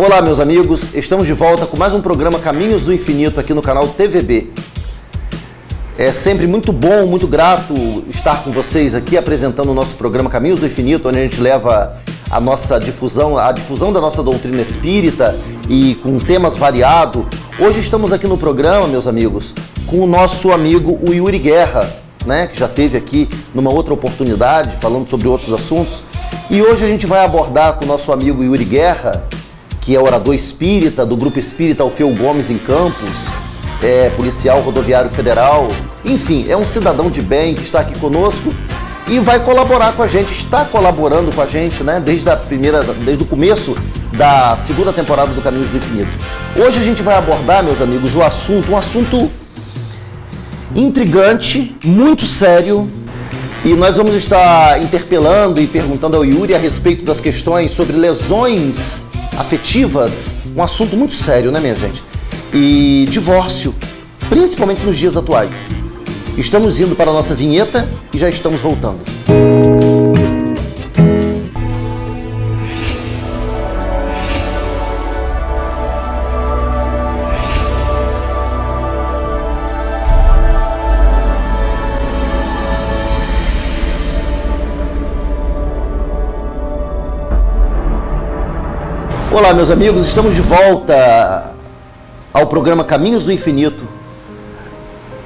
Olá, meus amigos, estamos de volta com mais um programa Caminhos do Infinito aqui no canal TVB. É sempre muito bom, muito grato estar com vocês aqui apresentando o nosso programa Caminhos do Infinito, onde a gente leva a nossa difusão, a difusão da nossa doutrina espírita e com temas variados. Hoje estamos aqui no programa, meus amigos, com o nosso amigo o Yuri Guerra, né, que já esteve aqui numa outra oportunidade falando sobre outros assuntos. E hoje a gente vai abordar com o nosso amigo Yuri Guerra, que é orador espírita do Grupo Espírita Alfeu Gomes em Campos, é policial rodoviário federal, enfim, é um cidadão de bem que está aqui conosco e vai colaborar com a gente, está colaborando com a gente, né, desde o começo da segunda temporada do Caminhos do Infinito. Hoje a gente vai abordar, meus amigos, um assunto intrigante, muito sério, e nós vamos estar interpelando e perguntando ao Yuri a respeito das questões sobre lesões afetivas, um assunto muito sério, né, minha gente? E divórcio, principalmente nos dias atuais. Estamos indo para a nossa vinheta e já estamos voltando. Olá, meus amigos, estamos de volta ao programa Caminhos do Infinito,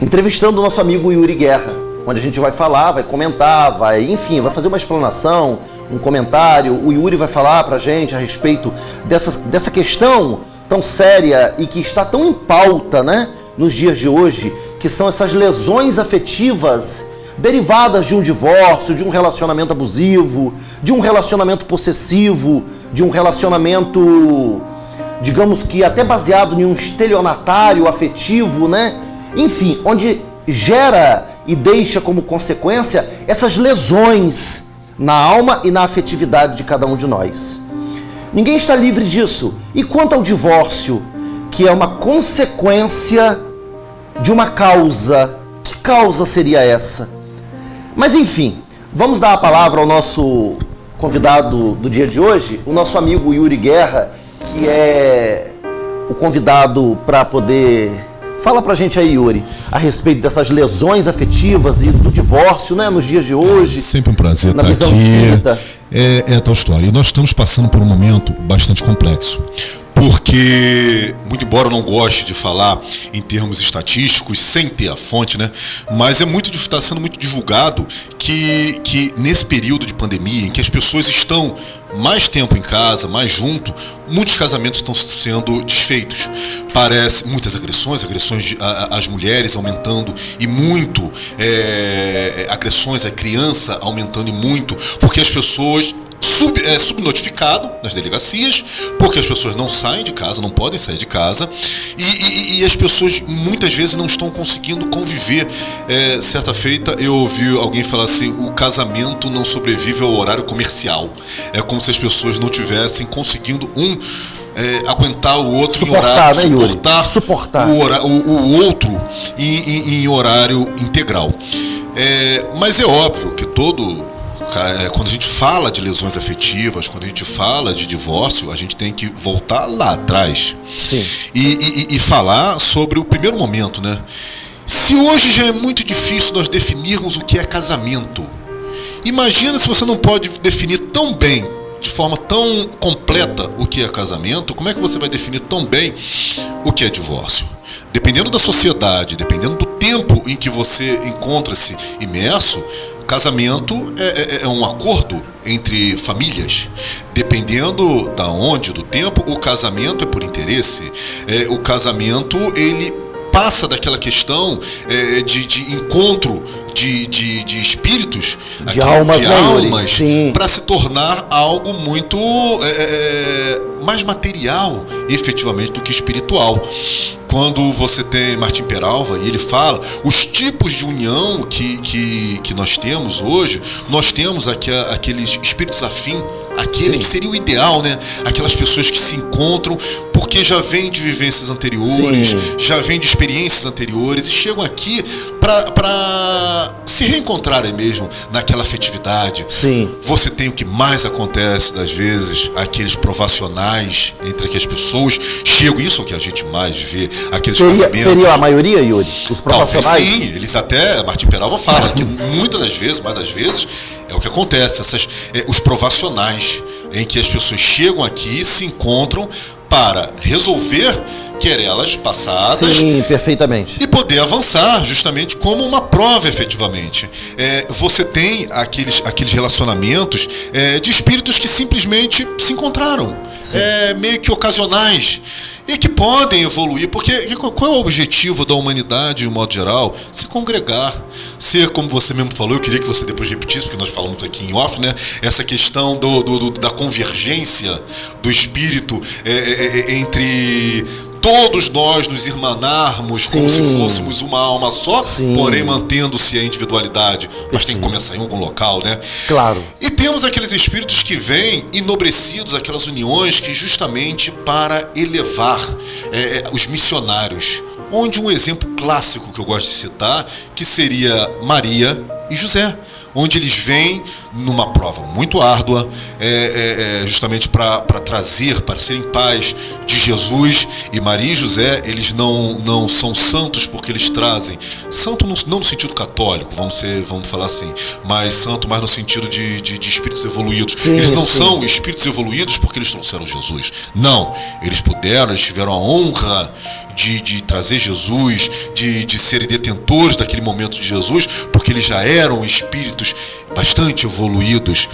entrevistando o nosso amigo Yuri Guerra, onde a gente vai falar, vai comentar, vai fazer uma explanação, um comentário. O Yuri vai falar pra gente a respeito dessa questão tão séria e que está tão em pauta, né, nos dias de hoje, que são essas lesões afetivas derivadas de um divórcio, de um relacionamento abusivo, de um relacionamento possessivo, de um relacionamento, digamos que até baseado em um estelionatário afetivo, né? Enfim, onde gera e deixa como consequência essas lesões na alma e na afetividade de cada um de nós. Ninguém está livre disso. E quanto ao divórcio, que é uma consequência de uma causa, que causa seria essa? Mas enfim, vamos dar a palavra ao nosso convidado do dia de hoje, o nosso amigo Yuri Guerra, que é o convidado para poder... Fala pra gente aí, Yuri, a respeito dessas lesões afetivas e do divórcio, né, nos dias de hoje. Sempre um prazer na estar visão aqui. espírita. É tal história. E nós estamos passando por um momento bastante complexo. Porque, muito embora eu não goste de falar em termos estatísticos, sem ter a fonte, né? Mas está sendo muito divulgado que nesse período de pandemia, em que as pessoas estão mais tempo em casa, mais junto, muitos casamentos estão sendo desfeitos. Parece muitas agressões às mulheres aumentando e muito, agressões à criança aumentando e muito, porque as pessoas subnotificado nas delegacias, porque as pessoas não saem de casa, não podem sair de casa, e as pessoas muitas vezes não estão conseguindo conviver. Certa feita eu ouvi alguém falar assim: o casamento não sobrevive ao horário comercial. É como se as pessoas não tivessem conseguindo aguentar o outro em horário, suportar o outro em horário integral. Mas é óbvio que quando a gente fala de lesões afetivas, quando a gente fala de divórcio, a gente tem que voltar lá atrás. Sim. E falar sobre o primeiro momento, né? Se hoje já é muito difícil nós definirmos o que é casamento, imagina se você não pode definir tão bem, de forma tão completa, o que é casamento. Como é que você vai definir tão bem o que é divórcio? Dependendo da sociedade, dependendo do tempo em que você encontra-se imerso, casamento é um acordo entre famílias. Dependendo da onde, do tempo, o casamento é por interesse. O casamento, ele passa daquela questão de encontro de espíritos, de almas, para se tornar algo muito mais material, efetivamente, do que espiritual. Quando você tem Martim Peralva e ele fala os tipos de união que nós temos hoje, nós temos aqueles espíritos afins aquele Sim. que seria o ideal, né? Aquelas pessoas que se encontram porque já vêm de vivências anteriores, Sim. já vêm de experiências anteriores e chegam aqui para se reencontrarem mesmo naquela afetividade. Sim. Você tem o que mais acontece das vezes, aqueles provacionais entre que as pessoas chegam, isso é o que a gente mais vê, aqueles casamentos. Seria a maioria, Yuri? Os Talvez profissionais? sim, eles até, Martim Peralva fala que muitas das vezes, mais das vezes, é o que acontece, os provacionais, em que as pessoas chegam aqui, se encontram para resolver querelas passadas. Sim, perfeitamente. E poder avançar justamente como uma prova, efetivamente. Você tem aqueles relacionamentos de espíritos que simplesmente se encontraram, meio que ocasionais, e que podem evoluir, porque qual é o objetivo da humanidade, de um modo geral? Se congregar, ser, como você mesmo falou, eu queria que você depois repetisse, porque nós falamos aqui em off, né? Essa questão da convergência do espírito entre todos nós nos irmanarmos como se fôssemos uma alma só, porém mantendo-se a individualidade. Mas tem que começar em algum local, né? Claro. E temos aqueles espíritos que vêm enobrecidos, aquelas uniões que justamente para elevar os missionários. Onde um exemplo clássico que eu gosto de citar, que seria Maria e José, onde eles vêm numa prova muito árdua, justamente para trazer, para serem pais de Jesus. E Maria e José, eles não são santos porque eles trazem, santo não no sentido católico, vamos falar assim, mas santo mais no sentido de espíritos evoluídos. Eles não são espíritos evoluídos porque eles trouxeram Jesus. Não, eles tiveram a honra de trazer Jesus, de serem detentores daquele momento de Jesus, porque eles já eram espíritos bastante evoluídos.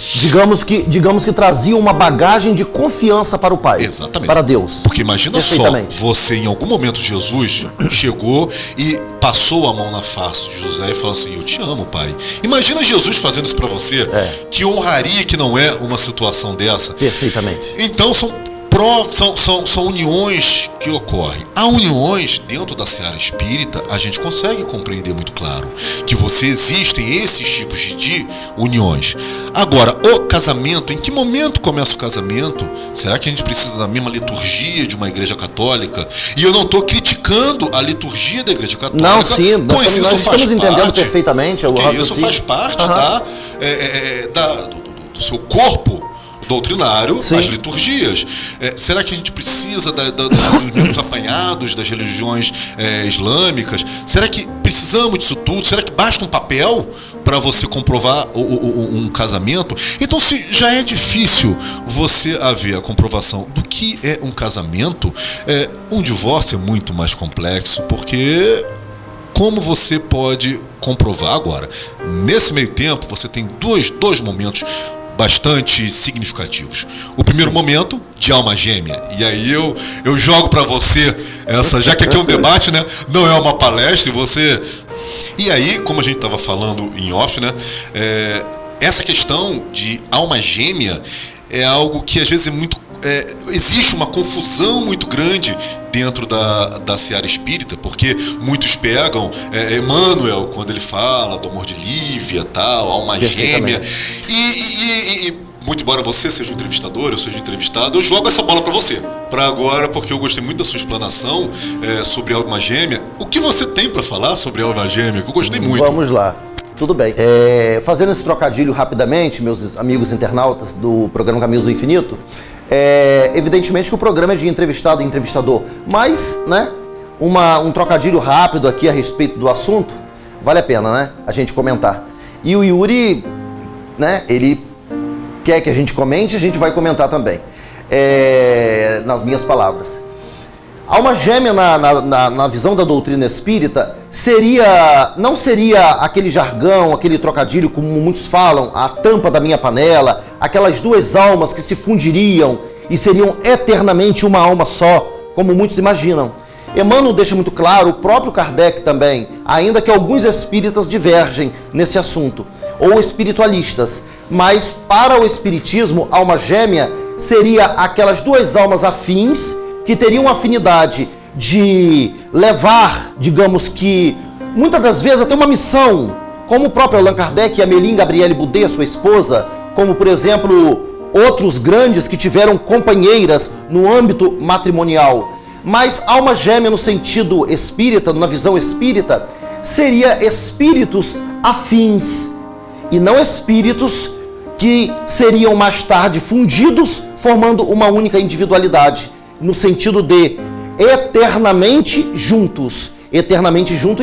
Digamos que traziam uma bagagem de confiança para o Pai. Exatamente. Para Deus. Porque imagina só, você em algum momento Jesus chegou e passou a mão na face de José e falou assim: eu te amo, pai. Imagina Jesus fazendo isso para você. Que honraria que não é uma situação dessa. Perfeitamente. Então são uniões que ocorrem. Há uniões dentro da seara espírita, a gente consegue compreender muito claro que existem esses tipos de uniões. Agora, o casamento, em que momento começa o casamento? Será que a gente precisa da mesma liturgia de uma igreja católica? E eu não estou criticando a liturgia da igreja católica. Não, sim, pois isso nós faz estamos entendendo parte, perfeitamente. Porque isso faz parte do seu corpo doutrinário, as liturgias. Será que a gente precisa dos mesmos apanhados das religiões islâmicas? Será que precisamos disso tudo? Será que basta um papel para você comprovar um casamento? Então, se já é difícil você haver a comprovação do que é um casamento, um divórcio é muito mais complexo, porque como você pode comprovar agora? Nesse meio tempo, você tem dois momentos bastante significativos. O primeiro momento, de alma gêmea. E aí eu jogo para você já que aqui é um debate, né? Não é uma palestra, e aí, como a gente estava falando em off, né? Essa questão de alma gêmea é algo que às vezes existe uma confusão muito grande dentro da seara espírita, porque muitos pegam Emmanuel, quando ele fala do amor de Lívia, tal, alma gêmea, e muito embora você seja um entrevistador, eu seja entrevistado, eu jogo essa bola para você, para agora, porque eu gostei muito da sua explanação sobre a alma gêmea. O que você tem para falar sobre a alma gêmea, que eu gostei muito. Vamos lá. Tudo bem. Fazendo esse trocadilho rapidamente, meus amigos internautas do programa Caminhos do Infinito, evidentemente que o programa é de entrevistado e entrevistador, mas, né, um trocadilho rápido aqui a respeito do assunto, vale a pena, né, a gente comentar. E o Yuri, né, ele quer que a gente comente, a gente vai comentar também, nas minhas palavras. Alma gêmea, na visão da doutrina espírita, não seria aquele jargão, aquele trocadilho, como muitos falam, a tampa da minha panela, aquelas duas almas que se fundiriam e seriam eternamente uma alma só, como muitos imaginam. Emmanuel deixa muito claro, o próprio Kardec também, ainda que alguns espíritas divergem nesse assunto, ou espiritualistas, mas para o espiritismo, alma gêmea seria aquelas duas almas afins que teriam afinidade de levar, digamos que, muitas das vezes até uma missão, como o próprio Allan Kardec e a Méline Gabrielle Boudet, sua esposa, como por exemplo outros grandes que tiveram companheiras no âmbito matrimonial. Mas alma gêmea no sentido espírita, na visão espírita, seria espíritos afins e não espíritos que seriam mais tarde fundidos, formando uma única individualidade, no sentido de eternamente juntos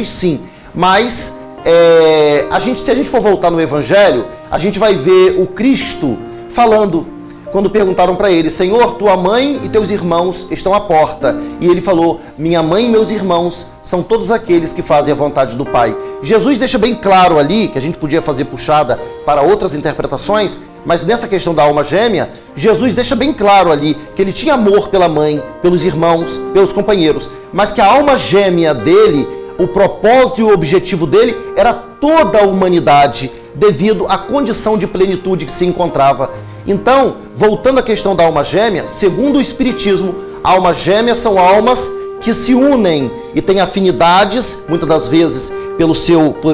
sim, mas se a gente for voltar no Evangelho, a gente vai ver o Cristo falando, quando perguntaram para ele: Senhor, tua mãe e teus irmãos estão à porta. E ele falou: minha mãe e meus irmãos são todos aqueles que fazem a vontade do Pai. Jesus deixa bem claro ali, que a gente podia fazer puxada para outras interpretações, mas nessa questão da alma gêmea, Jesus deixa bem claro ali que ele tinha amor pela mãe, pelos irmãos, pelos companheiros, mas que a alma gêmea dele, o propósito e o objetivo dele era toda a humanidade, devido à condição de plenitude que se encontrava. Então, voltando à questão da alma gêmea, segundo o Espiritismo, almas gêmeas são almas que se unem e têm afinidades, muitas das vezes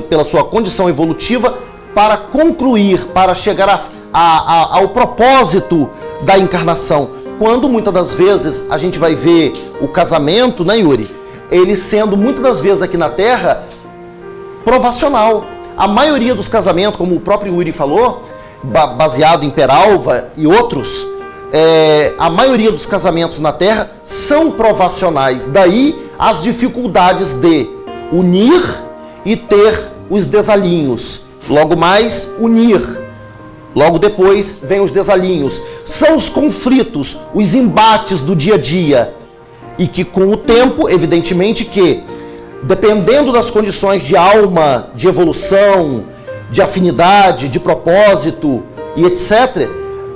pela sua condição evolutiva, para concluir, para chegar ao propósito da encarnação. Quando muitas das vezes a gente vai ver o casamento, né, Yuri? Ele sendo muitas das vezes aqui na Terra provacional. A maioria dos casamentos, como o próprio Yuri falou, baseado em Peralva e outros, a maioria dos casamentos na Terra são provacionais. Daí as dificuldades de unir e ter os desalinhos. Logo mais, unir. Logo depois, vem os desalinhos. São os conflitos, os embates do dia a dia. E que com o tempo, evidentemente que, dependendo das condições de alma, de evolução, de afinidade, de propósito e etc.,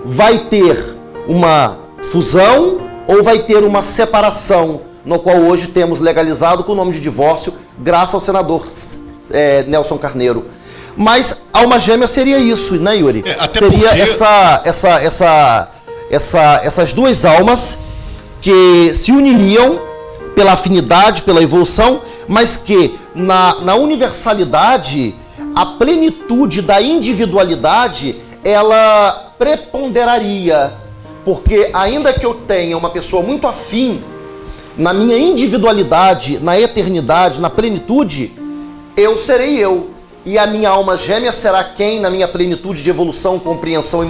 vai ter uma fusão ou vai ter uma separação, no qual hoje temos legalizado com o nome de divórcio, graças ao senador Nelson Carneiro. Mas alma gêmea seria isso, né, Yuri? Seria essas duas almas que se uniriam pela afinidade, pela evolução, mas que na universalidade, a plenitude da individualidade, ela preponderaria. Porque ainda que eu tenha uma pessoa muito afim, na minha individualidade, na eternidade, na plenitude, eu serei eu. E a minha alma gêmea será quem, na minha plenitude de evolução, compreensão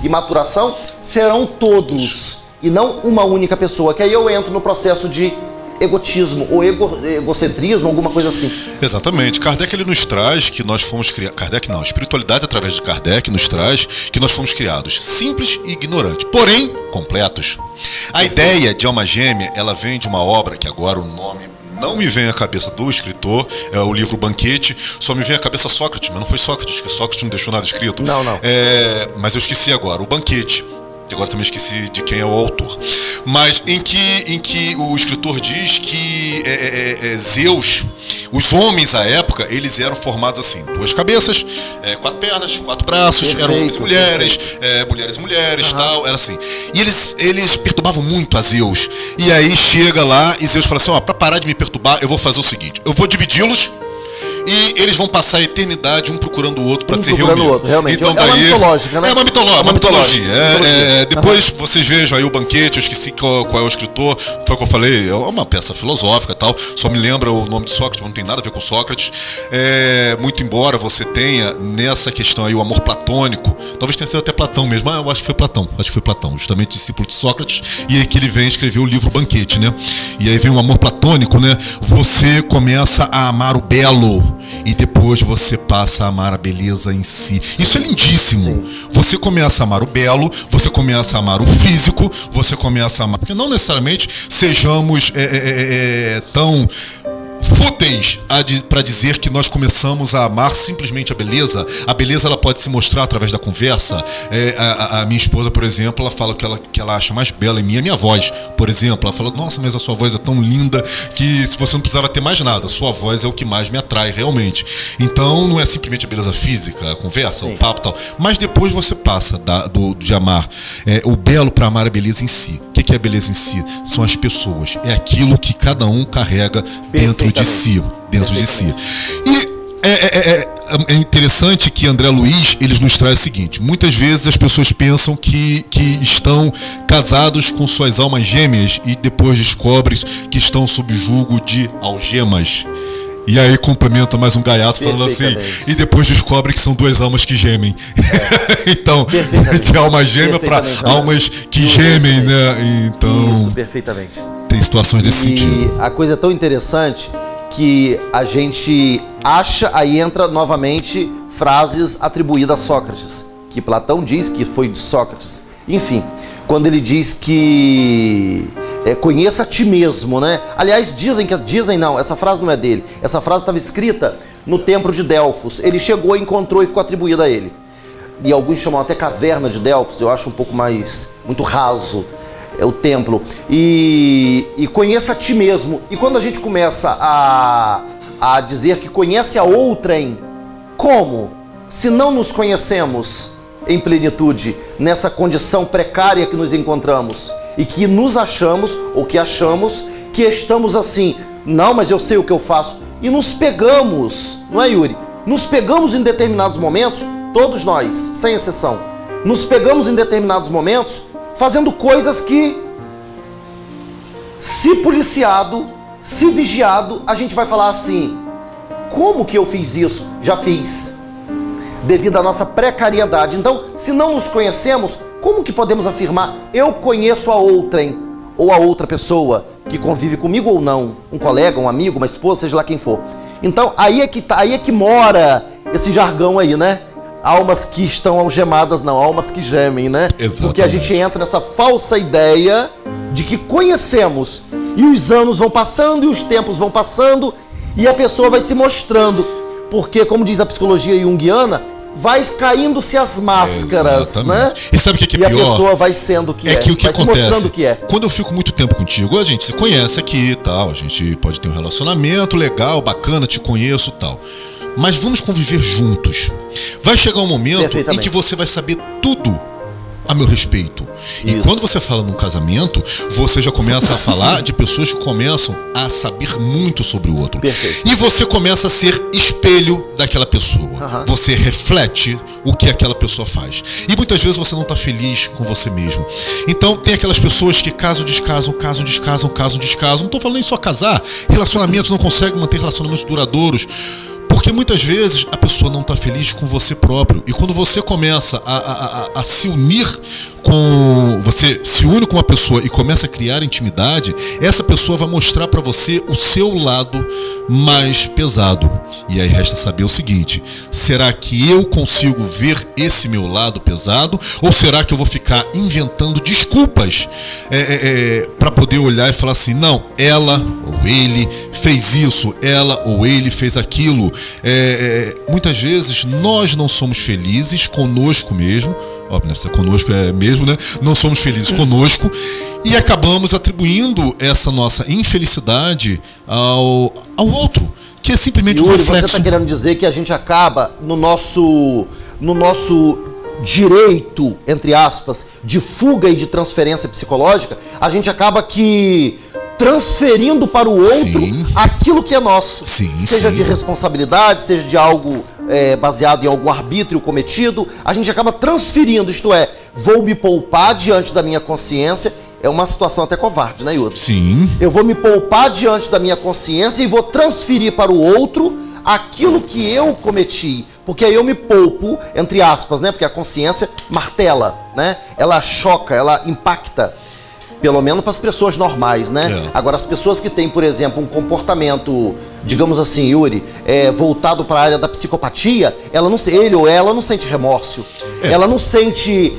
e maturação, serão todos. E não uma única pessoa, que aí eu entro no processo de egotismo ou egocentrismo, alguma coisa assim. Exatamente. Kardec, ele nos traz que nós fomos criados... Kardec não, a espiritualidade através de Kardec nos traz que nós fomos criados simples e ignorantes, porém completos. A ideia de alma gêmea, ela vem de uma obra que agora o nome não me vem à cabeça do escritor, é o livro Banquete, só me vem à cabeça Sócrates, mas não foi Sócrates, que Sócrates não deixou nada escrito. Não. Mas eu esqueci agora, o Banquete. Agora também esqueci de quem é o autor. Mas em que o escritor diz que Zeus, os homens à época, eles eram formados assim: 2 cabeças, 4 pernas, 4 braços, eram homens e mulheres, mulheres e mulheres, tal, era assim. E eles perturbavam muito a Zeus. E aí chega lá e Zeus fala assim: ó, para parar de me perturbar, eu vou fazer o seguinte, eu vou dividi-los e eles vão passar a eternidade um procurando o outro para se reunir. Então, daí, é uma mitológica, né? É uma mitologia. Depois vocês vejam aí o Banquete, eu esqueci qual é o escritor, foi o que eu falei, é uma peça filosófica e tal, só me lembra o nome de Sócrates, não tem nada a ver com Sócrates. Muito embora você tenha nessa questão aí o amor platônico, talvez tenha sido até Platão mesmo, eu acho que foi Platão, justamente discípulo de Sócrates, e aí que ele vem escrever o livro Banquete, né? E aí vem o amor platônico, né? Você começa a amar o belo, e depois você passa a amar a beleza em si. Isso é lindíssimo. Sim. Você começa a amar o belo, você começa a amar o físico, você começa a amar... Porque não necessariamente sejamos tão fúteis para dizer que nós começamos a amar simplesmente a beleza. A beleza, ela pode se mostrar através da conversa. A minha esposa, por exemplo, ela fala que ela acha mais bela em mim a minha voz, por exemplo. Ela fala: nossa, mas a sua voz é tão linda que se você não precisava ter mais nada, a sua voz é o que mais me atrai realmente. Então não é simplesmente a beleza física, a conversa, sim, o papo e tal, mas depois você passa de amar o belo para amar a beleza em si. O que é a beleza em si? São as pessoas, é aquilo que cada um carrega dentro de si. E É interessante que André Luiz, eles nos traz o seguinte: muitas vezes as pessoas pensam que estão casados com suas almas gêmeas e depois descobrem que estão sob julgo de algemas. E aí complementa mais um gaiato falando assim, e depois descobre que são duas almas que gemem. Então, de alma gêmea para almas que gemem, né? Então, isso, perfeitamente. Tem situações desse sentido. E a coisa é tão interessante que a gente acha, aí entra novamente frases atribuídas a Sócrates, que Platão diz que foi de Sócrates. Enfim, quando ele diz que conheça a ti mesmo, né? Aliás, dizem não, essa frase não é dele. Essa frase estava escrita no templo de Delfos. Ele chegou, encontrou e ficou atribuída a ele. E alguns chamam até caverna de Delfos, eu acho um pouco mais, muito raso, é o templo. E conheça a ti mesmo. E quando a gente começa a dizer que conhece a outrem, como? Se não nos conhecemos em plenitude, nessa condição precária que nos encontramos, e que nos achamos, ou que achamos, que estamos assim, não, mas eu sei o que eu faço, e nos pegamos, não é, Yuri? Nos pegamos em determinados momentos, todos nós, sem exceção, nos pegamos em determinados momentos fazendo coisas que, se policiado, se vigiado, a gente vai falar assim, como que eu fiz isso? Já fiz. Devido à nossa precariedade. Então, se não nos conhecemos, como que podemos afirmar, eu conheço a outrem, ou a outra pessoa que convive comigo ou não, um colega, um amigo, uma esposa, seja lá quem for. Então, aí é que mora esse jargão aí, né? Almas que estão algemadas, não, almas que gemem, né? Exatamente. Porque a gente entra nessa falsa ideia de que conhecemos, e os anos vão passando, e os tempos vão passando, e a pessoa vai se mostrando. Porque, como diz a psicologia junguiana, vai caindo-se as máscaras, né? E sabe o que é pior? E a pessoa vai sendo o que é. Que o que vai acontece, se mostrando o que é. Quando eu fico muito tempo contigo, a gente se conhece aqui e tal, a gente pode ter um relacionamento legal, bacana, te conheço e tal. Mas vamos conviver juntos. Vai chegar um momento em que você vai saber tudo a meu respeito. E quando você fala num casamento, você já começa a falar de pessoas que começam a saber muito sobre o outro. Perfeito. E você começa a ser espelho daquela pessoa. Você reflete o que aquela pessoa faz. E muitas vezes você não está feliz com você mesmo. Então tem aquelas pessoas que casam, descasam. Não estou falando nem só casar. Relacionamentos, não conseguem manter relacionamentos duradouros. Porque muitas vezes a pessoa não está feliz com você próprio. E quando você começa a se unir com... Você se une com uma pessoa e começa a criar intimidade, essa pessoa vai mostrar para você o seu lado mais pesado. E aí resta saber o seguinte: será que eu consigo ver esse meu lado pesado? Ou será que eu vou ficar inventando desculpas para poder olhar e falar assim, não, ela ou ele fez isso, ela ou ele fez aquilo. Muitas vezes nós não somos felizes conosco mesmo. Óbvio, né? Conosco é mesmo, né? Não somos felizes conosco e acabamos atribuindo essa nossa infelicidade ao outro, que é simplesmente Yuri, um reflexo. você está querendo dizer que a gente acaba no nosso direito, entre aspas, de fuga e de transferência psicológica, a gente acaba que transferindo para o outro aquilo que é nosso. Seja de responsabilidade, seja de algo baseado em algum arbítrio cometido, a gente acaba transferindo, isto é, vou me poupar diante da minha consciência. É uma situação até covarde, né, Yuri? Sim. Eu vou me poupar diante da minha consciência e vou transferir para o outro aquilo que eu cometi. Porque aí eu me poupo, entre aspas, né? Porque a consciência martela, né? Ela choca, ela impacta. Pelo menos para as pessoas normais, né? Agora, as pessoas que têm, por exemplo, um comportamento, digamos assim, Yuri, voltado para a área da psicopatia, ele ou ela não sente remorso. Ela não sente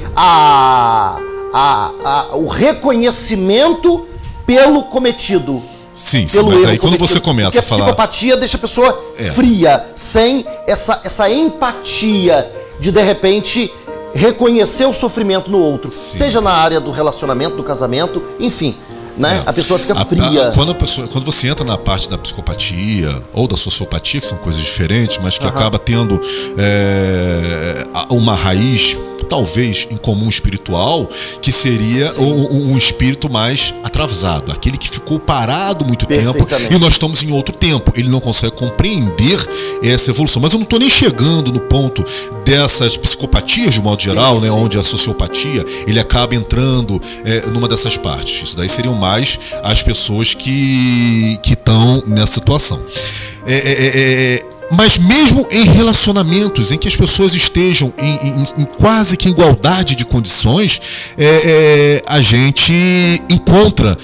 o reconhecimento pelo cometido. Sim, mas aí quando você começa a falar... a psicopatia deixa a pessoa fria, sem essa empatia de repente, reconhecer o sofrimento no outro. Seja na área do relacionamento, do casamento, enfim, né? A pessoa fica fria. Quando você entra na parte da psicopatia ou da sociopatia, que são coisas diferentes, mas que acaba tendo uma raiz talvez em comum espiritual, que seria um espírito mais atrasado, aquele que ficou parado muito tempo e nós estamos em outro tempo. Ele não consegue compreender essa evolução. Mas eu não estou nem chegando no ponto dessas psicopatias, de modo geral, né, onde a sociopatia ele acaba entrando numa dessas partes. Isso daí seriam mais as pessoas que estão nessa situação. Mas mesmo em relacionamentos em que as pessoas estejam em quase que igualdade de condições, a gente encontra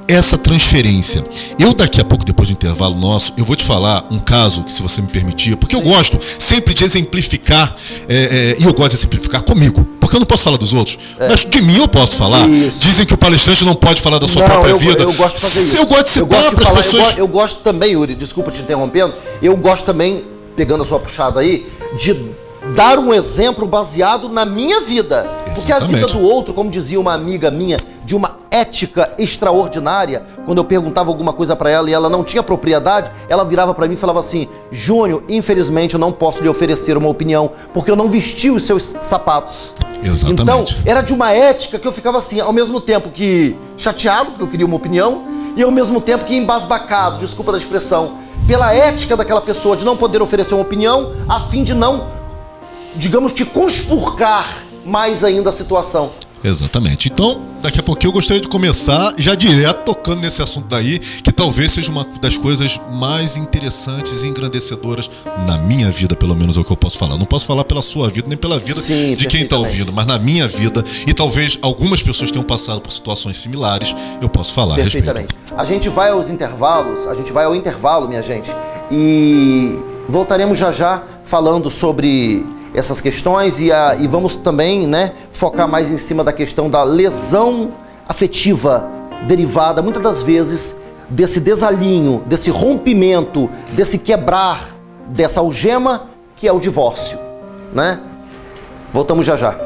essa transferência. Eu daqui a pouco, depois do intervalo nosso, eu vou te falar um caso que, se você me permitir, porque eu gosto sempre de exemplificar, e eu gosto de exemplificar comigo, porque eu não posso falar dos outros, mas de mim eu posso falar. Isso. Dizem que o palestrante não pode falar da sua própria vida. Eu gosto de fazer isso. Eu gosto de citar para as pessoas. Eu gosto também, Yuri, desculpa te interrompendo, eu gosto também, pegando a sua puxada aí, de dar um exemplo baseado na minha vida. Exatamente. Porque a vida do outro, como dizia uma amiga minha, de uma ética extraordinária, quando eu perguntava alguma coisa para ela e ela não tinha propriedade, ela virava para mim e falava assim: Júnior, infelizmente eu não posso lhe oferecer uma opinião, porque eu não vesti os seus sapatos. Exatamente. Então, era de uma ética que eu ficava assim, ao mesmo tempo que chateado, porque eu queria uma opinião, e ao mesmo tempo que embasbacado, desculpa da expressão, pela ética daquela pessoa de não poder oferecer uma opinião, a fim de não, digamos que, conspurcar mais ainda a situação. Exatamente. Então, daqui a pouquinho eu gostaria de começar já direto tocando nesse assunto daí, que talvez seja uma das coisas mais interessantes e engrandecedoras na minha vida, pelo menos é o que eu posso falar. Não posso falar pela sua vida, nem pela vida de quem está ouvindo, mas na minha vida, e talvez algumas pessoas tenham passado por situações similares, eu posso falar a respeito. A gente vai aos intervalos, a gente vai ao intervalo, minha gente, e voltaremos já já falando sobre essas questões e vamos também, né, focar mais em cima da questão da lesão afetiva derivada, muitas das vezes, desse desalinho, desse rompimento, desse quebrar, dessa algema que é o divórcio, né? Voltamos já já.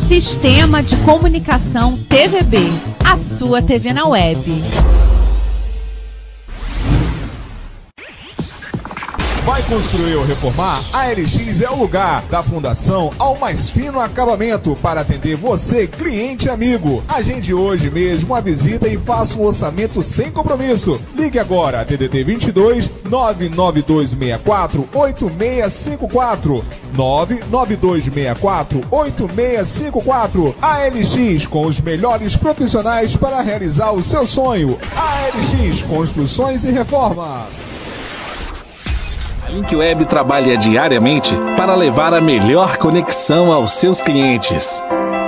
Sistema de Comunicação TVB, a sua TV na web. Vai construir ou reformar? A LX é o lugar, da fundação ao mais fino acabamento, para atender você, cliente amigo. Agende hoje mesmo uma visita e faça um orçamento sem compromisso. Ligue agora, DDD 22 99264 8654 99264 8654. A LX, com os melhores profissionais para realizar o seu sonho. A LX Construções e Reformas. A Link Web trabalha diariamente para levar a melhor conexão aos seus clientes.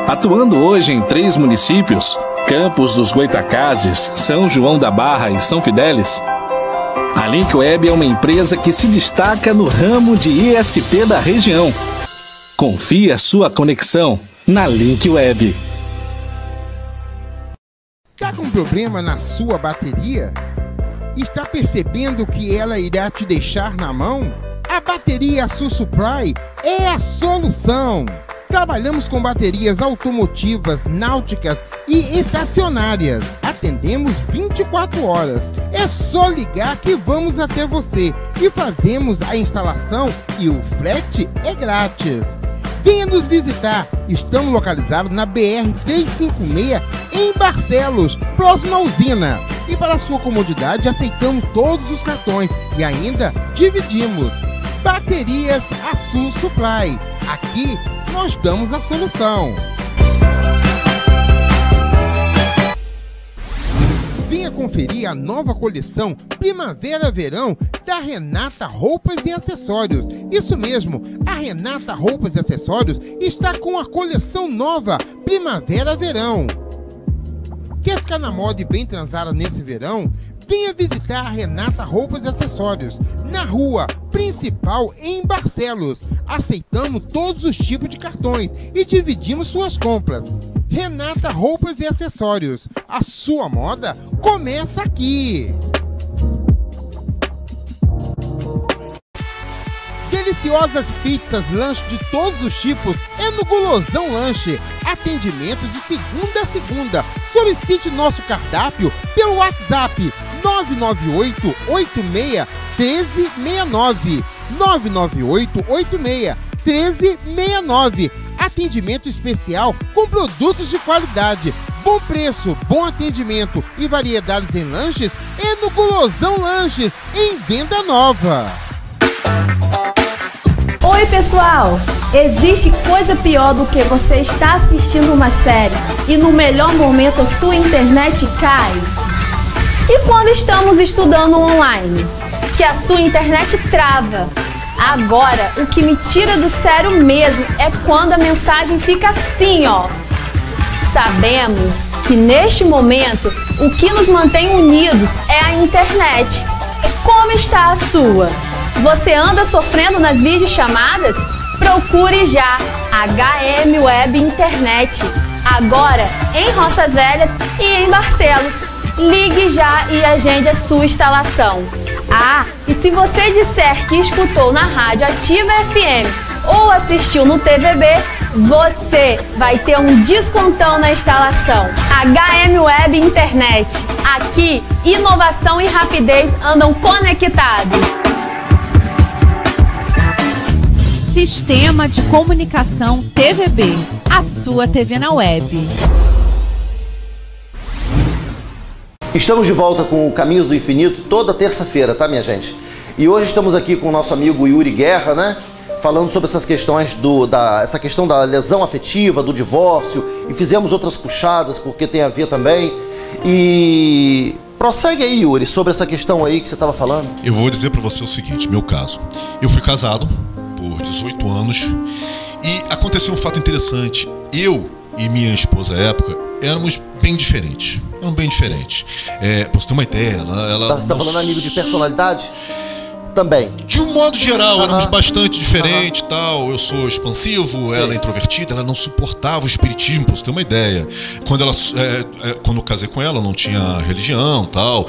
Atuando hoje em 3 municípios, Campos dos Goitacazes, São João da Barra e São Fidélis, a Link Web é uma empresa que se destaca no ramo de ISP da região. Confie a sua conexão na Link Web. Tá com problema na sua bateria? Está percebendo que ela irá te deixar na mão? A bateria Sul Supply é a solução! Trabalhamos com baterias automotivas, náuticas e estacionárias. Atendemos 24 horas. É só ligar que vamos até você e fazemos a instalação e o frete é grátis. Venha nos visitar. Estamos localizados na BR-356 em Barcelos, próximo à usina. E para sua comodidade, aceitamos todos os cartões e ainda dividimos. Baterias Sul Supply. Aqui nós damos a solução. Venha conferir a nova coleção Primavera-Verão da Renata Roupas e Acessórios. Isso mesmo, a Renata Roupas e Acessórios está com a coleção nova Primavera-Verão. Quer ficar na moda e bem transada nesse verão? Venha visitar a Renata Roupas e Acessórios, na rua principal em Barcelos. Aceitamos todos os tipos de cartões e dividimos suas compras. Renata Roupas e Acessórios, a sua moda começa aqui! Deliciosas pizzas, lanche de todos os tipos é no Gulosão Lanche. Atendimento de segunda a segunda. Solicite nosso cardápio pelo WhatsApp 998 86 1369. 99886-1369. Atendimento especial com produtos de qualidade, bom preço, bom atendimento e variedades em lanches é no Gulosão Lanches, em venda nova. Oi pessoal, existe coisa pior do que você estar assistindo uma série e no melhor momento a sua internet cai? E quando estamos estudando online, que a sua internet trava? Agora, o que me tira do sério mesmo é quando a mensagem fica assim, ó. Sabemos que neste momento o que nos mantém unidos é a internet. E como está a sua? Você anda sofrendo nas videochamadas? Procure já HM Web Internet. Agora em Roças Velhas e em Barcelos. Ligue já e agende a sua instalação. Ah, e se você disser que escutou na Rádio Ativa FM ou assistiu no TVB, você vai ter um descontão na instalação. HM Web Internet. Aqui, inovação e rapidez andam conectados. Sistema de Comunicação TVB, a sua TV na web. Estamos de volta com o Caminhos do Infinito toda terça-feira, tá, minha gente? E hoje estamos aqui com o nosso amigo Yuri Guerra, né? Falando sobre essas questões essa questão da lesão afetiva, do divórcio, e fizemos outras puxadas porque tem a ver também. E prossegue aí, Yuri, sobre essa questão aí que você estava falando. Eu vou dizer para você o seguinte, meu caso. Eu fui casado por 18 anos e aconteceu um fato interessante. Eu e minha esposa à época éramos bem diferentes. Pra você ter uma ideia, ela você tá falando a nível de personalidade? Também. De um modo geral, éramos bastante diferentes, tal. Eu sou expansivo, ela é introvertida, ela não suportava o espiritismo, pra você ter uma ideia. Quando eu casei com ela, não tinha religião, tal.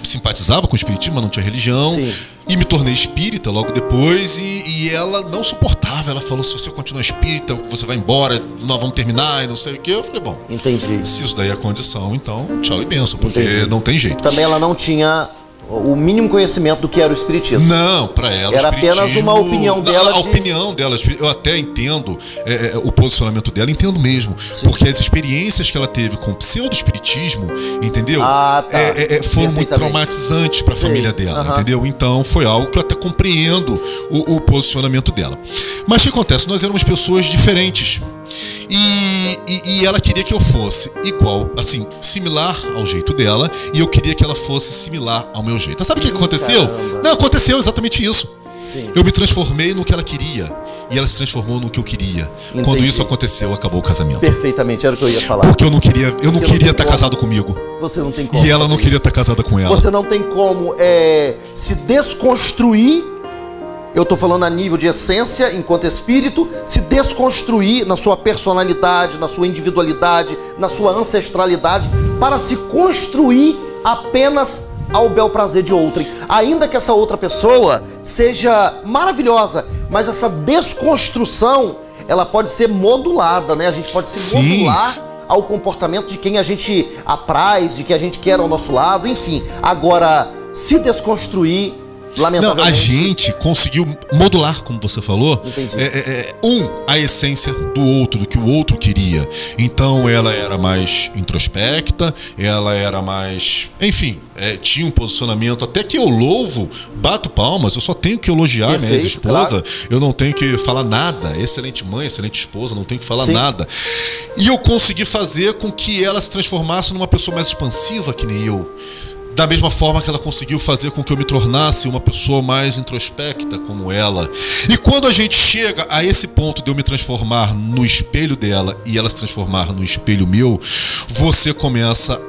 Simpatizava com o espiritismo, mas não tinha religião. Sim. E me tornei espírita logo depois e ela não suportava. Ela falou, se você continuar espírita, você vai embora, nós vamos terminar e não sei o que. Eu falei, bom, entendi. Se isso daí é a condição, então tchau e benção, porque não tem jeito. Também ela não tinha o mínimo conhecimento do que era o espiritismo. Não, para ela era apenas uma opinião dela. A opinião dela, eu até entendo o posicionamento dela, entendo mesmo. Sim. Porque as experiências que ela teve com o pseudo-espiritismo, entendeu? Foram muito traumatizantes para a família dela, entendeu? Então foi algo que eu até compreendo o posicionamento dela. Mas o que acontece? Nós éramos pessoas diferentes. E ela queria que eu fosse igual, assim, similar ao jeito dela, e eu queria que ela fosse similar ao meu jeito. Sabe o que aconteceu? Caramba. Não, aconteceu exatamente isso. Sim. Eu me transformei no que ela queria e ela se transformou no que eu queria. Entendi. Quando isso aconteceu, acabou o casamento. Perfeitamente, era o que eu ia falar. Porque eu não queria estar casado comigo. Você não tem como. E ela não queria estar casada com ela. Você não tem como se desconstruir. Eu tô falando a nível de essência, enquanto espírito, se desconstruir na sua personalidade, na sua individualidade, na sua ancestralidade, para se construir apenas ao bel prazer de outrem. Ainda que essa outra pessoa seja maravilhosa, mas essa desconstrução, ela pode ser modulada, né? A gente pode se modular ao comportamento de quem a gente apraz, de quem a gente quer ao nosso lado, enfim. Agora, se desconstruir, lamentavelmente. Não, a gente conseguiu modular, como você falou, a essência do outro, do que o outro queria. Então ela era mais introspecta, ela era mais... Enfim, tinha um posicionamento, até que eu louvo, bato palmas, eu só tenho que elogiar minha ex-esposa, claro. Eu não tenho que falar nada, excelente mãe, excelente esposa, não tenho que falar nada. E eu consegui fazer com que ela se transformasse numa pessoa mais expansiva que nem eu. Da mesma forma que ela conseguiu fazer com que eu me tornasse uma pessoa mais introspecta como ela. E quando a gente chega a esse ponto de eu me transformar no espelho dela e ela se transformar no espelho meu, você começa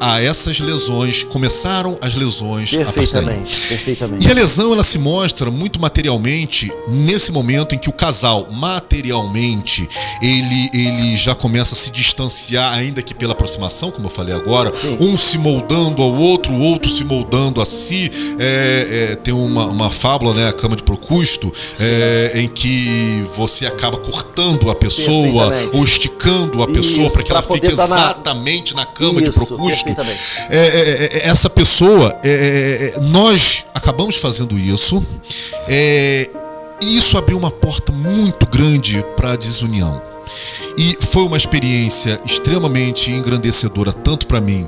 começaram as lesões a partir daí. Perfeitamente. E a lesão, ela se mostra muito materialmente nesse momento em que o casal, materialmente, ele já começa a se distanciar, ainda que pela aproximação, como eu falei agora, Sim. um se moldando ao outro, o outro se moldando a si. Tem uma fábula, né, a cama de Procusto, em que você acaba cortando a pessoa ou esticando a pessoa para que ela fique exatamente na cama de Procusto. Essa pessoa, nós acabamos fazendo isso, e isso abriu uma porta muito grande para a desunião. E foi uma experiência extremamente engrandecedora, tanto para mim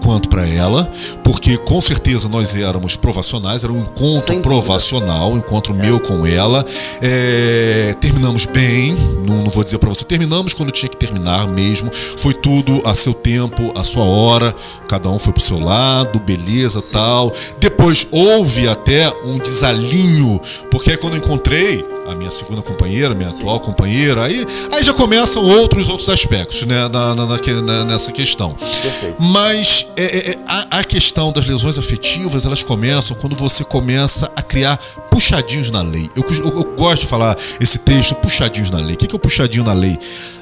quanto para ela, porque com certeza nós éramos provacionais, era um encontro provacional, um encontro meu com ela. Terminamos bem, não vou dizer para você, terminamos quando tinha que terminar mesmo, foi tudo a seu tempo, a sua hora, cada um foi pro seu lado, beleza, tal. Depois houve até um desalinho, porque aí quando eu encontrei a minha segunda companheira, minha atual companheira, aí já começam outros aspectos, né, nessa questão. Perfeito. Mas a questão das lesões afetivas, elas começam quando você começa a criar puxadinhos na lei. Eu gosto de falar esse texto, puxadinhos na lei. O que é o puxadinho na lei?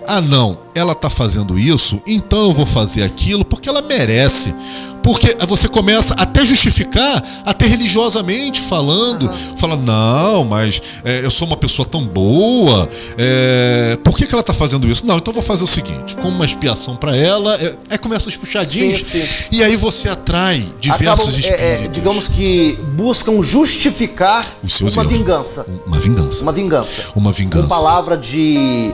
Ah, não, ela tá fazendo isso, então eu vou fazer aquilo porque ela merece. Porque você começa até justificar, até religiosamente falando, fala, não, mas eu sou uma pessoa tão boa, por que ela tá fazendo isso? Não, então eu vou fazer o seguinte, como uma expiação para ela, começam os puxadinhos, sim. E aí você atrai diversos espíritos. Digamos que buscam justificar uma vingança. Uma vingança. Com palavra de...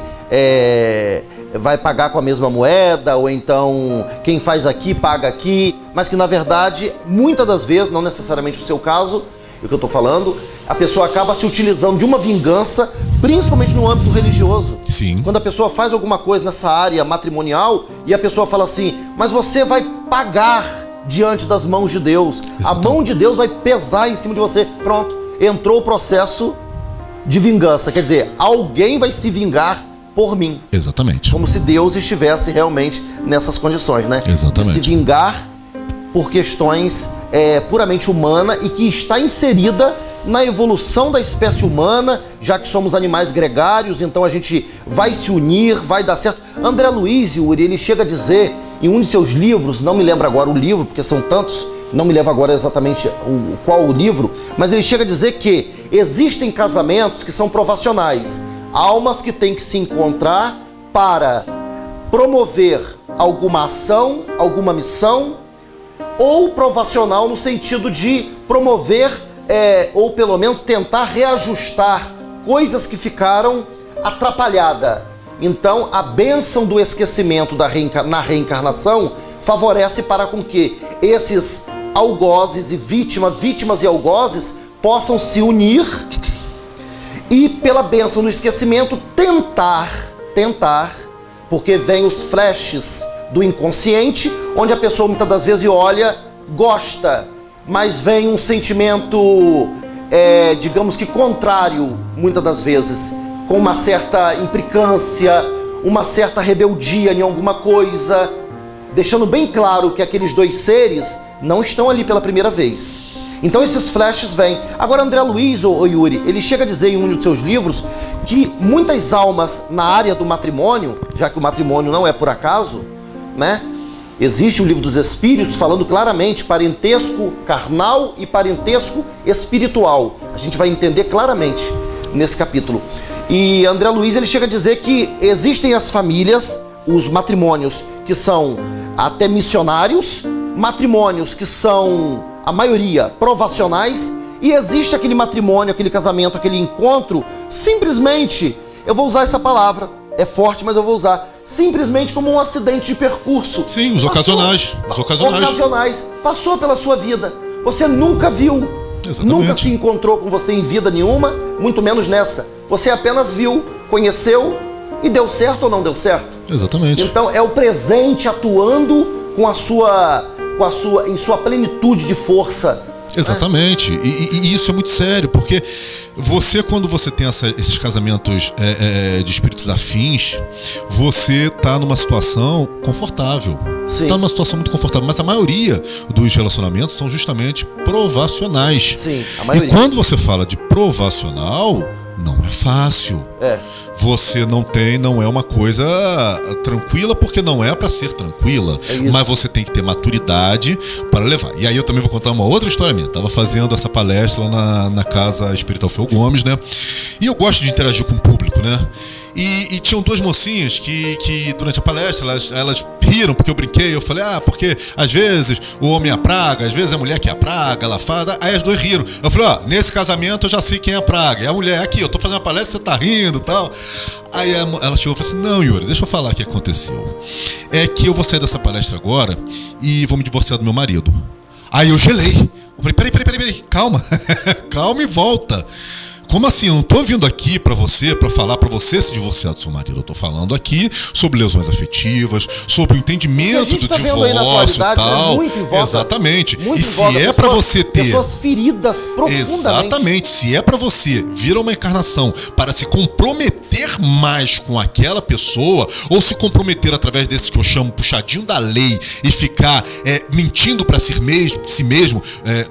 vai pagar com a mesma moeda, ou então quem faz aqui, paga aqui, mas que na verdade, muitas das vezes, não necessariamente o seu caso, o que eu tô falando, a pessoa acaba se utilizando de uma vingança, principalmente no âmbito religioso. Sim. Quando a pessoa faz alguma coisa nessa área matrimonial e a pessoa fala assim, mas você vai pagar diante das mãos de Deus. Exatamente. A mão de Deus vai pesar em cima de você. Pronto, entrou o processo de vingança. Quer dizer, alguém vai se vingar por mim. Exatamente. Como se Deus estivesse realmente nessas condições, né? Exatamente. De se vingar por questões puramente humanas e que está inserida na evolução da espécie humana, já que somos animais gregários, então a gente vai se unir, vai dar certo. André Luiz, Yuri, ele chega a dizer em um de seus livros, não me lembro agora o livro, porque são tantos, não me lembro agora exatamente qual o livro, mas ele chega a dizer que existem casamentos que são provacionais, almas que têm que se encontrar para promover alguma ação, alguma missão, ou provacional no sentido de promover, ou pelo menos tentar reajustar coisas que ficaram atrapalhadas. Então, a bênção do esquecimento na reencarnação favorece para com que esses algozes e vítimas e algozes possam se unir e, pela bênção do esquecimento, tentar, porque vem os flashes do inconsciente, onde a pessoa muitas das vezes olha, gosta, mas vem um sentimento, digamos que contrário, muitas das vezes, com uma certa implicância, uma certa rebeldia em alguma coisa, deixando bem claro que aqueles dois seres não estão ali pela primeira vez. Então esses flashes vêm. Agora André Luiz, ou Yuri, ele chega a dizer em um de seus livros que muitas almas na área do matrimônio, já que o matrimônio não é por acaso, né? Existe o livro dos Espíritos falando claramente parentesco carnal e parentesco espiritual. A gente vai entender claramente nesse capítulo. E André Luiz, ele chega a dizer que existem as famílias, os matrimônios que são até missionários, matrimônios que são, a maioria, provacionais, e existe aquele matrimônio, aquele casamento, aquele encontro, simplesmente, eu vou usar essa palavra, é forte, mas eu vou usar, simplesmente como um acidente de percurso. Sim, os ocasionais. Passou pela sua vida. Você nunca viu. Exatamente. Nunca se encontrou com você em vida nenhuma, muito menos nessa. Você apenas viu, conheceu e deu certo ou não deu certo. Exatamente. Então é o presente atuando em sua plenitude de força. Exatamente, e isso é muito sério, porque você, quando você tem esses casamentos de espíritos afins, você está numa situação confortável. Está numa situação muito confortável, mas a maioria dos relacionamentos são justamente provacionais. Sim, a maioria. E quando você fala de provacional, Não é fácil. Você não é uma coisa tranquila, porque não é para ser tranquila. Mas você tem que ter maturidade para levar. E aí eu também vou contar uma outra história minha. Tava fazendo essa palestra lá na Casa Espírita Alfeu Gomes, né? E eu gosto de interagir com o público, né? E tinham duas mocinhas que durante a palestra, elas riram porque eu brinquei. Eu falei, porque às vezes o homem é a praga, às vezes é a mulher que é a praga, ela fala. Aí as duas riram. Eu falei, nesse casamento eu já sei quem é a praga. E a mulher, aqui, eu tô fazendo uma palestra, você tá rindo e tal. Aí ela chegou e falou assim, não, Yuri, deixa eu falar o que aconteceu. É que eu vou sair dessa palestra agora e vou me divorciar do meu marido. Aí eu gelei. Eu falei, peraí, calma. Calma e volta. Como assim? Eu não tô vindo aqui pra falar pra você se divorciar do seu marido. Eu tô falando aqui sobre lesões afetivas, sobre o entendimento do divórcio e tal. Exatamente. E se é pra você ter pessoas feridas profundamente. Exatamente. Se é pra você vir a uma encarnação para se comprometer mais com aquela pessoa, ou se comprometer através desse que eu chamo puxadinho da lei e ficar mentindo pra si mesmo,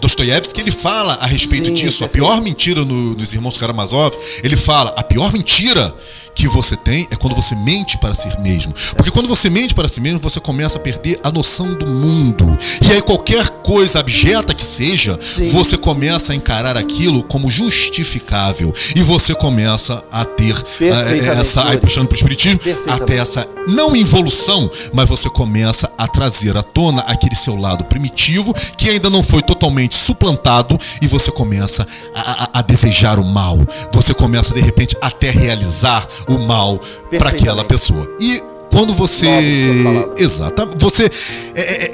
Dostoiévski, ele fala a respeito disso. A pior mentira nos Irmãos Karamazov, ele fala, a pior mentira que você tem é quando você mente para si mesmo. Porque quando você mente para si mesmo, você começa a perder a noção do mundo. E aí qualquer coisa abjeta que seja, você começa a encarar aquilo como justificável. E você começa a ter aí puxando para o espiritismo, até essa, não involução, mas você começa a trazer à tona aquele seu lado primitivo, que ainda não foi totalmente suplantado, e você começa a desejar o mal. Você começa, de repente, até realizar o mal para aquela pessoa. E quando você... Exatamente.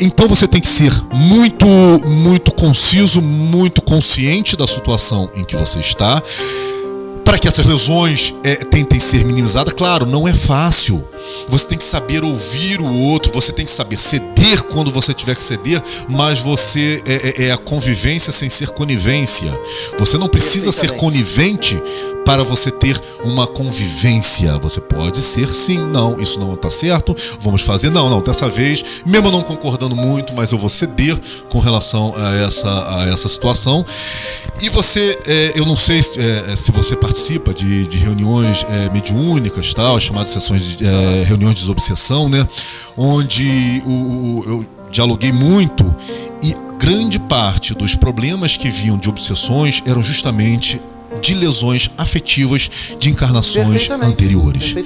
Então você tem que ser muito conciso, muito consciente da situação em que você está, para que essas lesões tentem ser minimizadas. Claro, não é fácil. Você tem que saber ouvir o outro, você tem que saber ceder quando você tiver que ceder, mas você é a convivência sem ser conivência. Você não precisa ser conivente para você ter uma convivência. Você pode ser sim, não, isso não está certo, vamos fazer, não, dessa vez, mesmo não concordando muito, mas eu vou ceder com relação a essa situação. E você, eu não sei se você participa de reuniões mediúnicas, tal, chamadas sessões de reuniões de desobsessão, né? Onde eu dialoguei muito, e grande parte dos problemas que vinham de obsessões eram justamente de lesões afetivas de encarnações anteriores.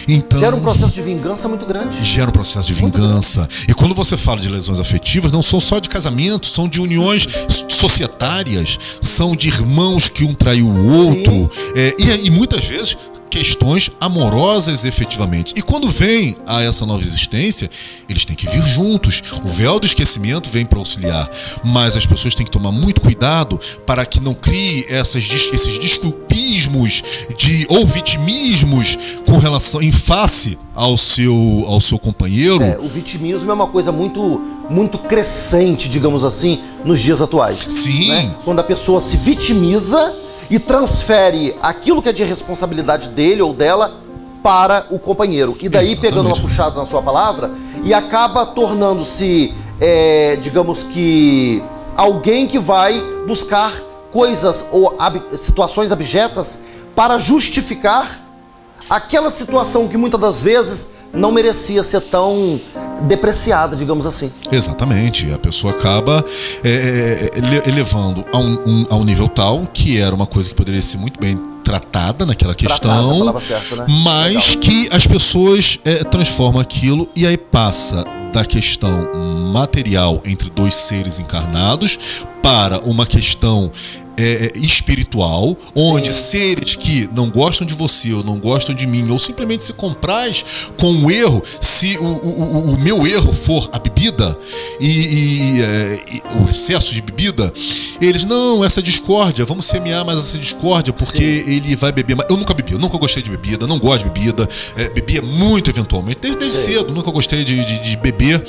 Então, gera um processo de vingança muito grande. Gera um processo de vingança. E quando você fala de lesões afetivas, não são só de casamento, são de uniões societárias, são de irmãos que um traiu o outro, e muitas vezes questões amorosas efetivamente. E quando vem a essa nova existência, eles têm que vir juntos. O véu do esquecimento vem para auxiliar, mas as pessoas têm que tomar muito cuidado para que não crie esses desculpismos ou vitimismos com relação em face ao seu companheiro. O vitimismo é uma coisa muito crescente, digamos assim, nos dias atuais. Sim. Né? Quando a pessoa se vitimiza e transfere aquilo que é de responsabilidade dele ou dela para o companheiro. E daí, pegando uma puxada na sua palavra, e acaba tornando-se, digamos que, alguém que vai buscar coisas ou situações abjetas para justificar aquela situação que muitas das vezes não merecia ser tão depreciada, digamos assim. Exatamente. A pessoa acaba elevando a um nível tal que era uma coisa que poderia ser muito bem tratada naquela questão, certa, né? Mas que as pessoas transformam aquilo, e aí passa da questão material entre dois seres encarnados para uma questão espiritual, onde seres que não gostam de você ou não gostam de mim, ou simplesmente se compraz com um erro, se o meu erro for a bebida e o excesso de bebida, eles, não, essa discórdia, vamos semear mais essa discórdia, porque ele vai beber. Eu nunca bebi, eu nunca gostei de bebida, não gosto de bebida, bebia muito eventualmente, desde cedo, nunca gostei de beber.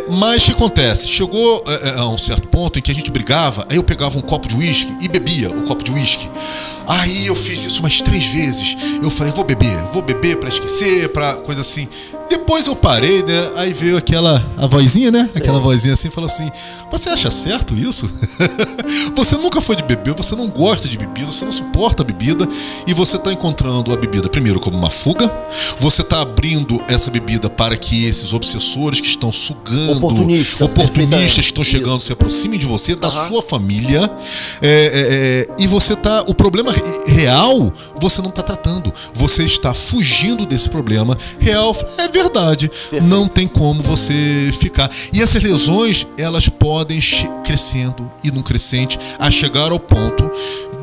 Mas o que acontece? Chegou a um certo ponto em que a gente brigava, aí eu pegava um copo de uísque e bebia o copo de uísque. Aí eu fiz isso umas 3 vezes. Eu falei, vou beber pra esquecer, pra coisa assim. Depois eu parei, né? Aí veio a vozinha, né? Sim. Aquela vozinha assim, falou assim: você acha certo isso? Você nunca foi de beber, você não gosta de bebida, você não suporta a bebida, e você está encontrando a bebida primeiro como uma fuga, você está abrindo essa bebida para que esses obsessores que estão sugando, oportunistas que estão chegando, se aproximem de você, da sua família, e você tá, o problema real você não está tratando, você está fugindo desse problema real. É verdade, não tem como você ficar. E essas lesões, elas podem crescendo e num crescente a chegar ao ponto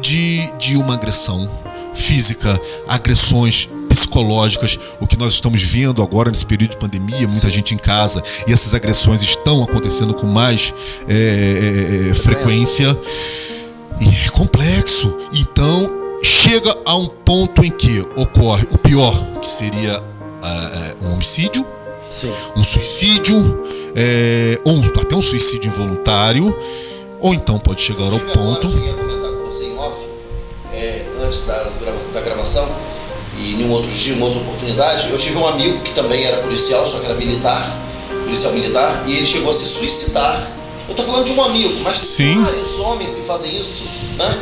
de uma agressão física, agressões psicológicas, o que nós estamos vendo agora nesse período de pandemia, muita gente em casa, e essas agressões estão acontecendo com mais frequência, e é complexo. Então chega a um ponto em que ocorre o pior, que seria um homicídio, sim, um suicídio, ou até um suicídio involuntário, ou então pode chegar ao ponto. Eu cheguei a comentar com você em off, antes da gravação, e em um outro dia, uma outra oportunidade, eu tive um amigo que também era policial, só que era policial militar, e ele chegou a se suicidar. Eu tô falando de um amigo, mas tem vários homens que fazem isso, né?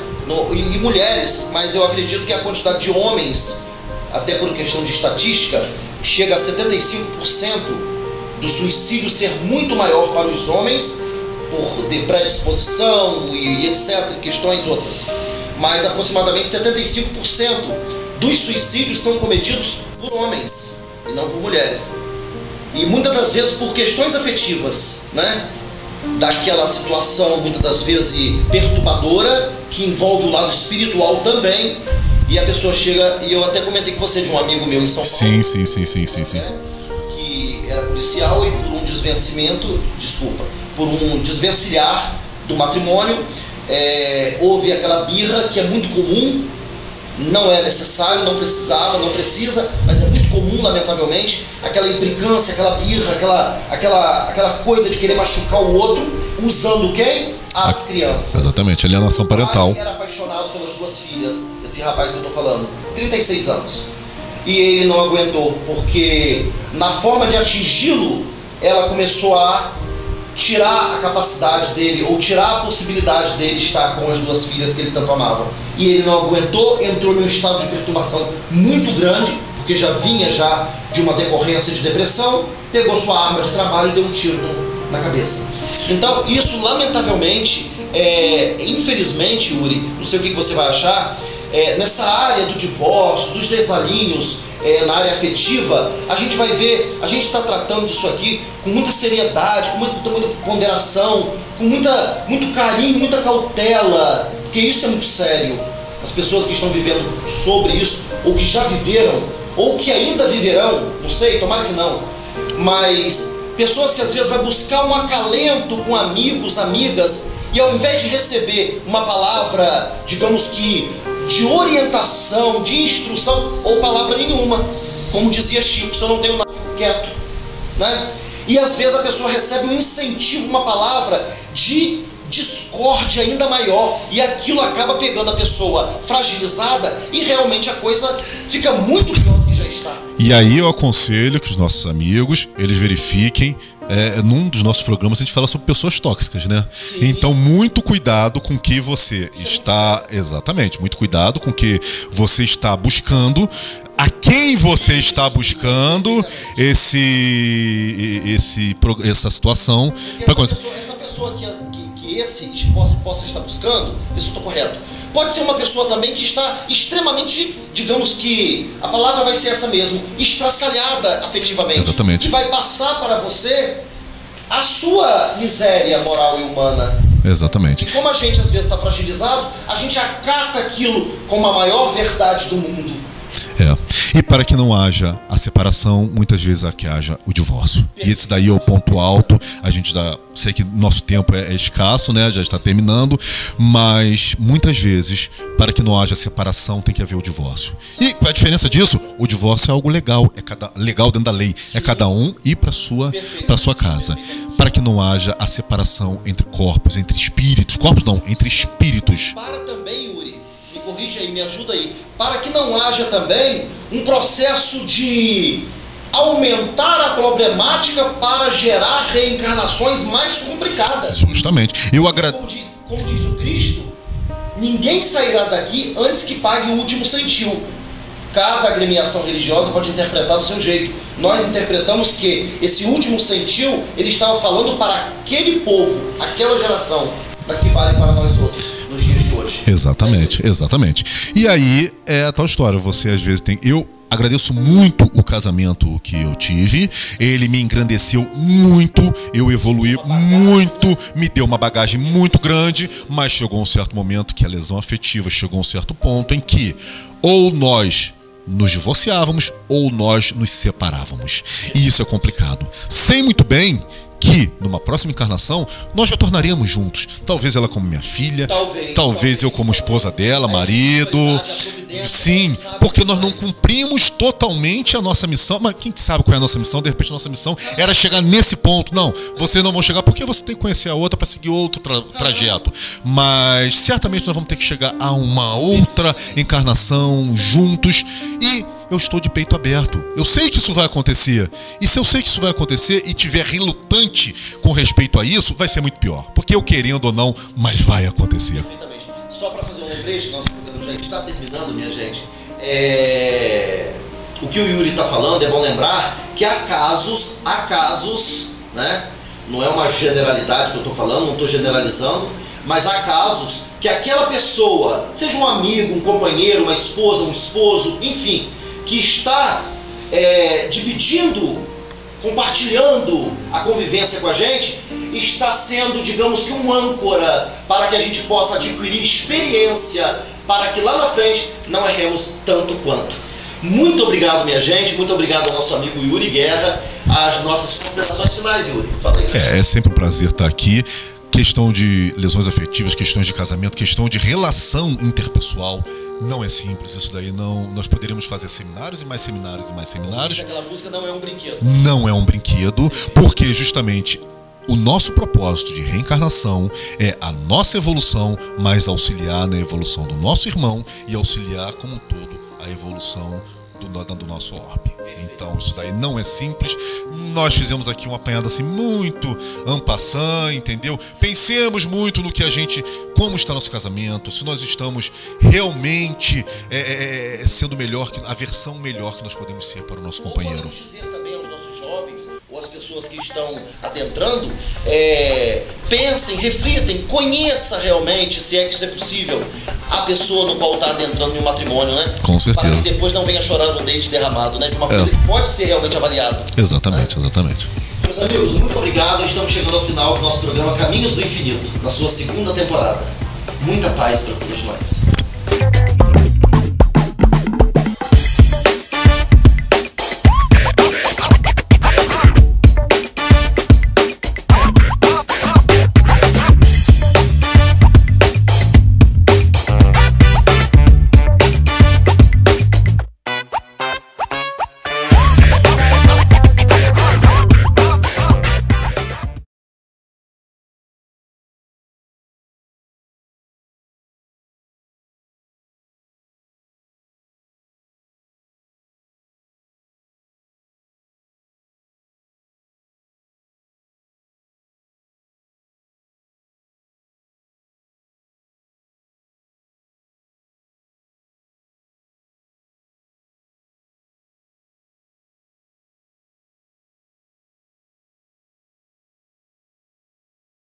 E mulheres, mas eu acredito que a quantidade de homens, até por questão de estatística, chega a 75% do suicídio ser muito maior para os homens, por predisposição e etc, questões outras. Mas aproximadamente 75% dos suicídios são cometidos por homens e não por mulheres. E muitas das vezes por questões afetivas, né? Daquela situação, muitas das vezes perturbadora, que envolve o lado espiritual também. E a pessoa chega, e eu até comentei com você de um amigo meu em São Paulo. Sim. Que era policial e por um desvencilhar do matrimônio, houve aquela birra que é muito comum, não é necessário, não precisa, mas é muito comum, lamentavelmente, aquela implicância, aquela birra, aquela coisa de querer machucar o outro, usando quem? As crianças. Exatamente, alienação parental. O pai era apaixonado pelas duas filhas, esse rapaz que eu tô falando, 36 anos. E ele não aguentou, porque na forma de atingi-lo, ela começou a tirar a capacidade dele, ou tirar a possibilidade dele estar com as duas filhas que ele tanto amava. E ele não aguentou, entrou num estado de perturbação muito grande, porque já vinha de uma decorrência de depressão, pegou sua arma de trabalho e deu um tiro na cabeça. Então, isso lamentavelmente, infelizmente, Yuri, não sei o que você vai achar, nessa área do divórcio, dos desalinhos, na área afetiva, a gente vai ver, a gente está tratando disso aqui com muita seriedade, com muita ponderação, com muito carinho, muita cautela, porque isso é muito sério. As pessoas que estão vivendo sobre isso, ou que já viveram, ou que ainda viverão, não sei, tomara que não, mas pessoas que às vezes vai buscar um acalento com amigos, amigas, e ao invés de receber uma palavra, digamos que de orientação, de instrução, ou palavra nenhuma, como dizia Chico, se eu não tenho nada, fico quieto, né? E às vezes a pessoa recebe um incentivo, uma palavra de discórdia ainda maior, e aquilo acaba pegando a pessoa fragilizada, e realmente a coisa fica muito pior do que já está. E aí eu aconselho que os nossos amigos, eles verifiquem, num dos nossos programas a gente fala sobre pessoas tóxicas, né? Sim. Então muito cuidado com o que você está, exatamente, muito cuidado com o que você está buscando, a quem você está buscando essa situação. Essa pessoa que esse possa estar buscando, isso estou correto, pode ser uma pessoa também que está extremamente, digamos que a palavra vai ser essa mesmo, estraçalhada afetivamente. Exatamente. E vai passar para você a sua miséria moral e humana. Exatamente. E como a gente às vezes está fragilizado, a gente acata aquilo como a maior verdade do mundo. E para que não haja a separação, muitas vezes que haja o divórcio. E esse daí é o ponto alto. A gente sei que nosso tempo é escasso, né? Já está terminando, mas muitas vezes, para que não haja separação, tem que haver o divórcio. E qual é a diferença disso? O divórcio é algo legal, legal dentro da lei. É cada um ir para sua casa. Para que não haja a separação entre corpos, entre espíritos. Corpos não, entre espíritos. Para também, Yuri, me corrija aí, me ajuda aí. Para que não haja também um processo de aumentar a problemática para gerar reencarnações mais complicadas. Justamente. Como diz o Cristo, ninguém sairá daqui antes que pague o último centil. Cada agremiação religiosa pode interpretar do seu jeito. Nós interpretamos que esse último centil, ele estava falando para aquele povo, aquela geração, mas que vale para nós outros nos dias de hoje. Exatamente, exatamente. E aí é a tal história, você às vezes tem... Eu agradeço muito o casamento que eu tive, ele me engrandeceu muito, eu evoluí muito, me deu uma bagagem muito grande, mas chegou um certo momento que a lesão afetiva chegou a um certo ponto em que ou nós nos divorciávamos ou nós nos separávamos. E isso é complicado. Sei muito bem que numa próxima encarnação nós retornaremos juntos. Talvez ela como minha filha, talvez eu como esposa dela, marido. Sim, porque nós não cumprimos totalmente a nossa missão. Mas quem sabe qual é a nossa missão? De repente a nossa missão era chegar nesse ponto. Não, vocês não vão chegar porque você tem que conhecer a outra para seguir outro trajeto. Mas certamente nós vamos ter que chegar a uma outra encarnação juntos. E eu estou de peito aberto. Eu sei que isso vai acontecer. E se eu sei que isso vai acontecer e tiver relutante com respeito a isso, vai ser muito pior. Porque eu querendo ou não, mas vai acontecer. Perfeitamente. Só para fazer um lembrete, nosso programa já está terminando, minha gente. O que o Yuri está falando, é bom lembrar que há casos, né? Não é uma generalidade que eu estou falando, não estou generalizando, mas há casos que aquela pessoa, seja um amigo, um companheiro, uma esposa, um esposo, enfim, que está dividindo, compartilhando a convivência com a gente, está sendo, digamos que, um âncora para que a gente possa adquirir experiência, para que lá na frente não erremos tanto quanto. Muito obrigado, minha gente, muito obrigado ao nosso amigo Yuri Guerra. As nossas considerações finais, Yuri. Fala aí. É sempre um prazer estar aqui. Questão de lesões afetivas, questões de casamento, questão de relação interpessoal. Não é simples, isso daí não. Nós poderíamos fazer seminários e mais seminários e mais seminários. Aquela música não é um brinquedo. Não é um brinquedo, porque justamente o nosso propósito de reencarnação é a nossa evolução, mas auxiliar na evolução do nosso irmão e auxiliar como um todo a evolução do nosso orbe. Então isso daí não é simples. Nós fizemos aqui um apanhado assim muito en passant, entendeu? Pensemos muito no que a gente, como está nosso casamento, se nós estamos realmente sendo melhor, a versão melhor que nós podemos ser para o nosso companheiro. Podemos dizer também aos nossos jovens ou às pessoas que estão adentrando, pensem, reflitem, conheça realmente, se é que isso é possível, a pessoa no qual está adentrando em um matrimônio, né? Com certeza. Para que depois não venha chorando um leite derramado, né? De uma coisa que pode ser realmente avaliado. Exatamente, exatamente. Meus amigos, muito obrigado. Estamos chegando ao final do nosso programa Caminhos do Infinito, na sua segunda temporada. Muita paz para todos nós.